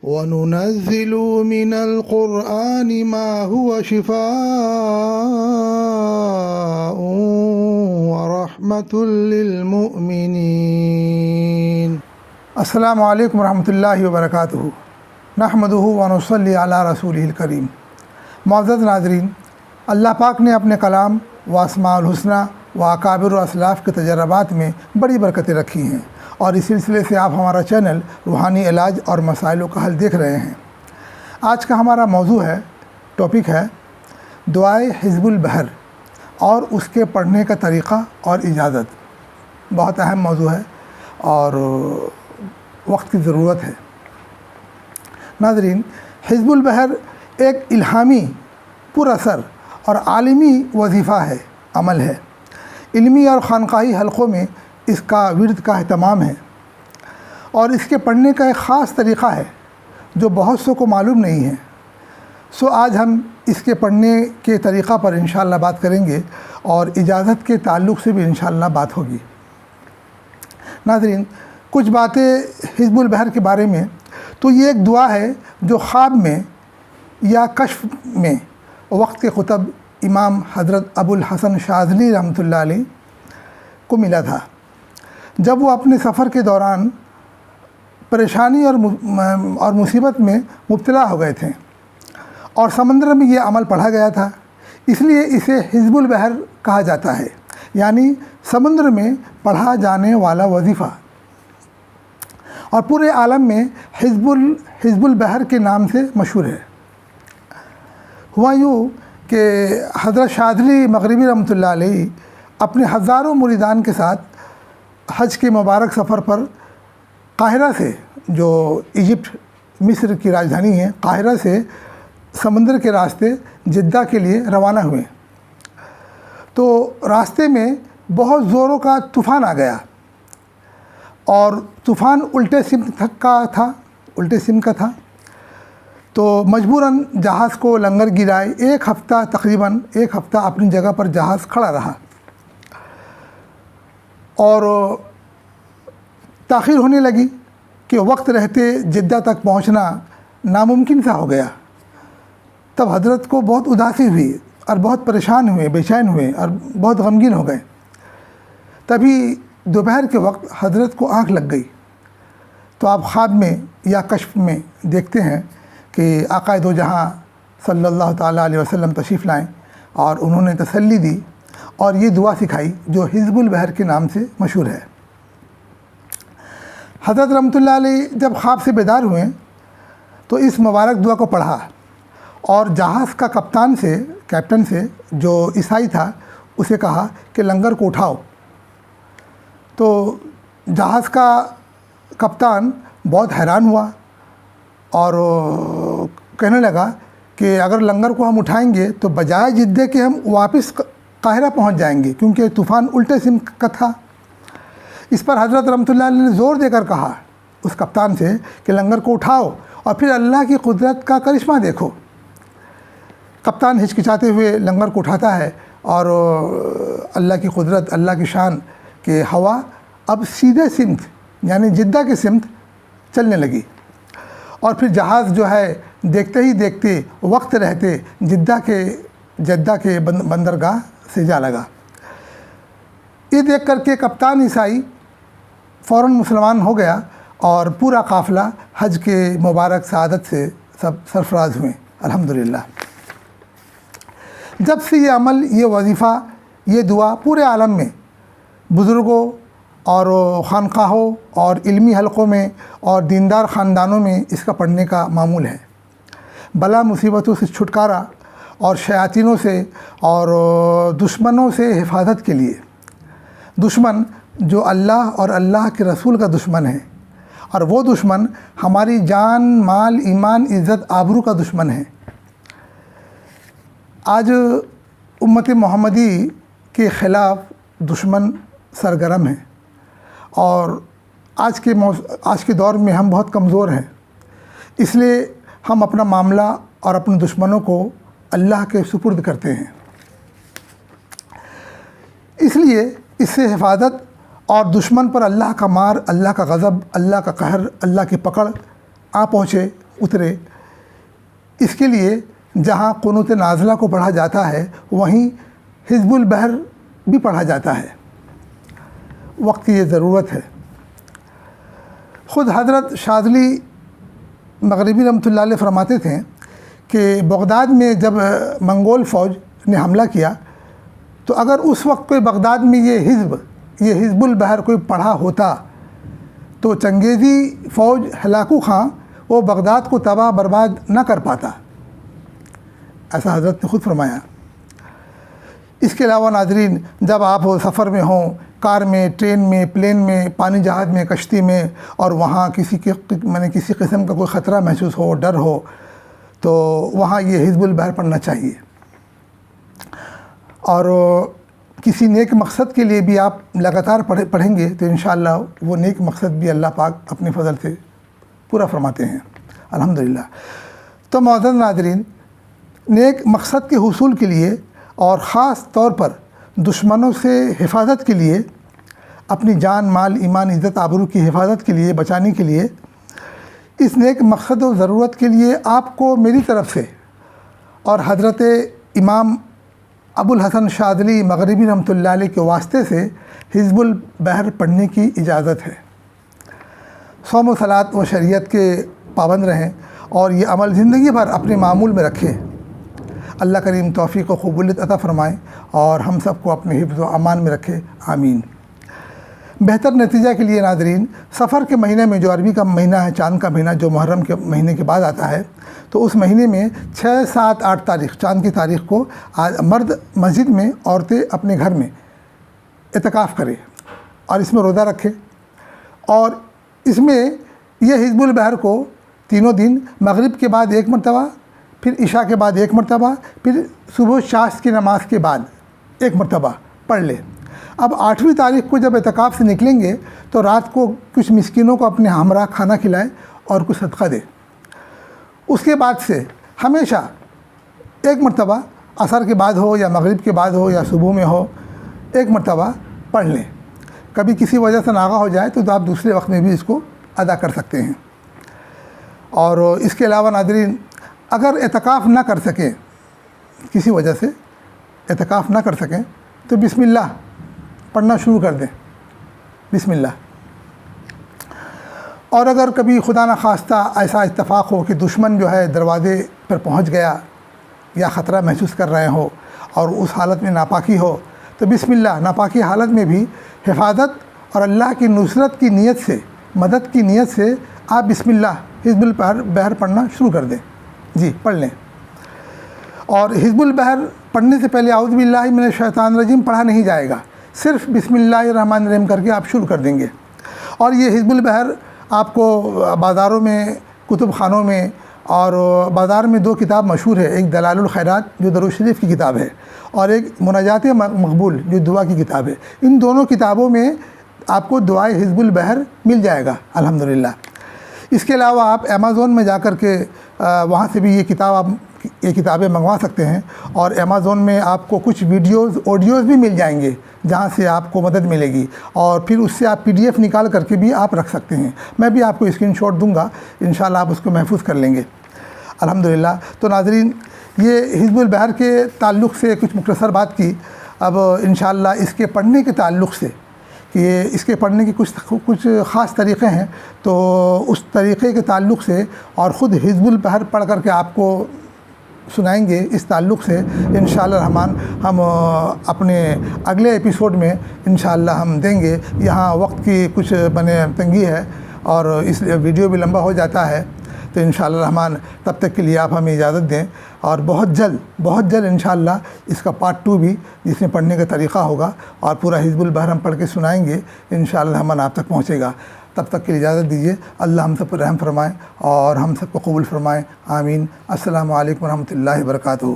وَنُنَزِّلُ مِنَ الْقُرْآنِ مَا هُوَ شِفَاءٌ وَرَحْمَةٌ لِّلْمُؤْمِنِينَ۔ السلام علیکم ورحمۃ اللہ وبرکاتہ۔ نحمدہ ونصلی علی رسولہ الکریم۔ معزز ناظرین، اللہ پاک نے اپنے کلام و اسماء الحسنہ و اکابر و اسلاف کے تجربات میں بڑی برکتیں رکھی ہیں، اور اس سلسلے سے آپ ہمارا چینل روحانی علاج اور مسائلوں کا حل دیکھ رہے ہیں۔ آج کا ہمارا موضوع ہے، ٹاپک ہے دعائے حزب البحر اور اس کے پڑھنے کا طریقہ اور اجازت۔ بہت اہم موضوع ہے اور وقت کی ضرورت ہے۔ ناظرین، حزب البحر ایک الہامی، پر اثر اور عالمی وظیفہ ہے، عمل ہے۔ علمی اور خانقاہی حلقوں میں اس کا ورد کا اہتمام ہے، اور اس کے پڑھنے کا ایک خاص طریقہ ہے جو بہت سو کو معلوم نہیں ہے۔ سو آج ہم اس کے پڑھنے کے طریقہ پر انشاءاللہ بات کریں گے، اور اجازت کے تعلق سے بھی انشاءاللہ بات ہوگی۔ ناظرین، کچھ باتیں حزب البحر کے بارے میں۔ تو یہ ایک دعا ہے جو خواب میں یا کشف میں وقت کے قطب امام حضرت ابو الحسن شاذلی رحمۃ اللہ علیہ کو ملا تھا، جب وہ اپنے سفر کے دوران پریشانی اور مصیبت میں مبتلا ہو گئے تھے، اور سمندر میں یہ عمل پڑھا گیا تھا، اس لیے اسے حزب البحر کہا جاتا ہے، یعنی سمندر میں پڑھا جانے والا وظیفہ، اور پورے عالم میں حزب البحر کے نام سے مشہور ہے۔ ہوا یوں کہ حضرت شاذلی مغربی رحمۃ اللہ علیہ اپنے ہزاروں مریدان کے ساتھ حج کے مبارک سفر پر قاہرہ سے، جو ایجپٹ مصر کی راجدھانی ہے، قاہرہ سے سمندر کے راستے جدہ کے لیے روانہ ہوئے۔ تو راستے میں بہت زوروں کا طوفان آ گیا، اور طوفان الٹے سمت کا تھا، تو مجبوراً جہاز کو لنگر گرائے تقریباً ایک ہفتہ اپنی جگہ پر جہاز کھڑا رہا، اور تاخیر ہونے لگی کہ وقت رہتے جدہ تک پہنچنا ناممکن سا ہو گیا۔ تب حضرت کو بہت اداسی ہوئی، اور بہت پریشان ہوئے، بے چین ہوئے، اور بہت غمگین ہو گئے۔ تبھی دوپہر کے وقت حضرت کو آنکھ لگ گئی، تو آپ خواب میں یا کشف میں دیکھتے ہیں کہ آقا دو جہاں صلی اللہ تعالیٰ علیہ وسلم تشریف لائیں، اور انہوں نے تسلی دی اور یہ دعا سکھائی جو حزب البحر کے نام سے مشہور ہے۔ حضرت رحمۃ اللہ علیہ جب خواب سے بیدار ہوئے تو اس مبارک دعا کو پڑھا، اور جہاز کا کیپٹن سے جو عیسائی تھا اسے کہا کہ لنگر کو اٹھاؤ۔ تو جہاز کا کپتان بہت حیران ہوا، اور کہنے لگا کہ اگر لنگر کو ہم اٹھائیں گے تو بجائے جدے کے ہم واپس قاہرہ پہنچ جائیں گے، کیونکہ طوفان الٹے سمت کا تھا۔ اس پر حضرت رحمۃ اللہ علیہ نے زور دے کر کہا اس کپتان سے کہ لنگر کو اٹھاؤ اور پھر اللہ کی قدرت کا کرشمہ دیکھو۔ کپتان ہچکچاتے ہوئے لنگر کو اٹھاتا ہے، اور اللہ کی قدرت، اللہ کی شان کہ ہوا اب سیدھے سمت یعنی جدہ کے سمت چلنے لگی، اور پھر جہاز جو ہے دیکھتے ہی دیکھتے وقت رہتے جدہ کے بندرگاہ سے جا لگا۔ یہ دیکھ کر کے کپتان عیسائی فوراً مسلمان ہو گیا، اور پورا قافلہ حج کے مبارک سعادت سے سب سرفراز ہوئے، الحمدللہ۔ جب سے یہ عمل، یہ وظیفہ، یہ دعا پورے عالم میں بزرگوں اور خانقاہوں اور علمی حلقوں میں اور دیندار خاندانوں میں اس کا پڑھنے کا معمول ہے۔ بلا مصیبتوں سے چھٹکارا اور شیاطینوں سے اور دشمنوں سے حفاظت کے لیے، دشمن جو اللہ اور اللہ کے رسول کا دشمن ہے، اور وہ دشمن ہماری جان، مال، ایمان، عزت، آبرو کا دشمن ہے۔ آج امت محمدی کے خلاف دشمن سرگرم ہے، اور آج کے دور میں ہم بہت کمزور ہیں، اس لیے ہم اپنا معاملہ اور اپنے دشمنوں کو اللہ کے سپرد کرتے ہیں۔ اس لیے اس سے حفاظت اور دشمن پر اللہ کا مار، اللہ کا غضب، اللہ کا قہر، اللہ کی پکڑ آ پہنچے اترے، اس کے لیے جہاں قنوت نازلہ کو پڑھا جاتا ہے وہیں حزب البحر بھی پڑھا جاتا ہے۔ وقت کی یہ ضرورت ہے۔ خود حضرت شاذلی مغربی رحمۃ اللہ علیہ فرماتے تھے کہ بغداد میں جب منگول فوج نے حملہ کیا تو اگر اس وقت کوئی بغداد میں یہ حزب البحر کوئی پڑھا ہوتا تو چنگیزی فوج ہلاکو خاں وہ بغداد کو تباہ برباد نہ کر پاتا، ایسا حضرت نے خود فرمایا۔ اس کے علاوہ ناظرین، جب آپ سفر میں ہوں، کار میں، ٹرین میں، پلین میں، پانی جہاز میں، کشتی میں، اور وہاں کسی قسم کا کوئی خطرہ محسوس ہو، ڈر ہو، تو وہاں یہ حزب البحر پڑھنا چاہیے۔ اور کسی نیک مقصد کے لیے بھی آپ لگاتار پڑھیں گے تو انشاءاللہ وہ نیک مقصد بھی اللہ پاک اپنے فضل سے پورا فرماتے ہیں، الحمدللہ۔ تو معزز ناظرین، نیک مقصد کے حصول کے لیے اور خاص طور پر دشمنوں سے حفاظت کے لیے، اپنی جان، مال، ایمان، عزت، آبرو کی حفاظت کے لیے، بچانے کے لیے، اس نیک مقصد و ضرورت کے لیے آپ کو میری طرف سے اور حضرت امام ابو الحسن شاذلی مغربی رحمۃ اللہ علیہ کے واسطے سے حزب البحر پڑھنے کی اجازت ہے۔ صوم و صلاۃ و شریعت کے پابند رہیں اور یہ عمل زندگی بھر اپنے معمول میں رکھیں۔ اللہ کریم توفیق و قبولیت عطا فرمائیں اور ہم سب کو اپنے حفظ و امان میں رکھے، آمین۔ بہتر نتیجہ کے لیے ناظرین، سفر کے مہینے میں جو عربی کا مہینہ ہے، چاند کا مہینہ، جو محرم کے مہینے کے بعد آتا ہے، تو اس مہینے میں 6، 7، 8 تاریخ، چاند کی تاریخ کو مرد مسجد میں، عورتیں اپنے گھر میں اعتکاف کریں اور اس میں روزہ رکھیں، اور اس میں یہ حزب البحر کو تینوں دن مغرب کے بعد 1 مرتبہ، پھر عشاء کے بعد 1 مرتبہ، پھر صبح شاش کی نماز کے بعد 1 مرتبہ پڑھ لے۔ اب 8ویں تاریخ کو جب اعتکاف سے نکلیں گے تو رات کو کچھ مسکینوں کو اپنے ہمراہ کھانا کھلائیں اور کچھ صدقہ دیں۔ اس کے بعد سے ہمیشہ 1 مرتبہ عصر کے بعد ہو یا مغرب کے بعد ہو یا صبح میں ہو، 1 مرتبہ پڑھ لیں۔ کبھی کسی وجہ سے ناغہ ہو جائے تو آپ دوسرے وقت میں بھی اس کو ادا کر سکتے ہیں۔ اور اس کے علاوہ ناظرین، اگر اعتکاف نہ کر سکیں، کسی وجہ سے اعتکاف نہ کر سکیں، تو بسم اللہ پڑھنا شروع کر دیں، بسم اللہ۔ اور اگر کبھی خدا نخواستہ ایسا اتفاق ہو کہ دشمن جو ہے دروازے پر پہنچ گیا یا خطرہ محسوس کر رہے ہو اور اس حالت میں ناپاکی ہو، تو بسم اللہ، ناپاکی حالت میں بھی حفاظت اور اللہ کی نصرت کی نیت سے، مدد کی نیت سے آپ بسم اللہ حزب البحر پڑھنا شروع کر دیں، جی پڑھ لیں۔ اور حزب البحر پڑھنے سے پہلے اعوذ باللہ من الشیطان الرجیم پڑھا نہیں جائے گا، صرف بسم اللہ الرحمن الرحیم کر کے آپ شروع کر دیں گے۔ اور یہ حزب البحر آپ کو بازاروں میں، کتب خانوں میں، اور بازار میں 2 کتاب مشہور ہے، ایک دلائل الخیرات جو درود شریف کی کتاب ہے، اور ایک مناجات مقبول جو دعا کی کتاب ہے۔ ان دونوں کتابوں میں آپ کو دعائے حزب البحر مل جائے گا، الحمدللہ۔ اس کے علاوہ آپ امیزون میں جا کر کے وہاں سے بھی یہ کتابیں منگوا سکتے ہیں، اور امیزون میں آپ کو کچھ آڈیوز بھی مل جائیں گے جہاں سے آپ کو مدد ملے گی، اور پھر اس سے آپ PDF نکال کر کے بھی آپ رکھ سکتے ہیں۔ میں بھی آپ کو اسکرین شاٹ دوں گا، انشاءاللہ آپ اس کو محفوظ کر لیں گے، الحمدللہ۔ تو ناظرین، یہ حزب البحر کے تعلق سے کچھ مختصر بات کی۔ اب انشاءاللہ اس کے پڑھنے کے تعلق سے، کہ اس کے پڑھنے کے کچھ خاص طریقے ہیں، تو اس طریقے کے تعلق سے اور خود حزب البحر پڑھ کر کے آپ کو سنائیں گے، اس تعلق سے انشاءاللہ الرحمن ہم اپنے اگلے ایپیسوڈ میں انشاءاللہ ہم دیں گے۔ یہاں وقت کی کچھ تنگی ہے اور اس ویڈیو بھی لمبا ہو جاتا ہے، تو انشاءاللہ الرحمن تب تک کے لیے آپ ہمیں اجازت دیں، اور بہت جلد انشاءاللہ اس کا پارٹ 2 بھی، جس میں پڑھنے کا طریقہ ہوگا اور پورا حزب البحر ہم پڑھ کے سنائیں گے، انشاءاللہ الرحمن آپ تک پہنچے گا۔ تب تک کے لیے اجازت دیجیے۔ اللہ ہم سب پر رحم فرمائیں اور ہم سب کو قبول فرمائیں، آمین۔ السلام علیکم ورحمۃ اللہ وبرکاتہ۔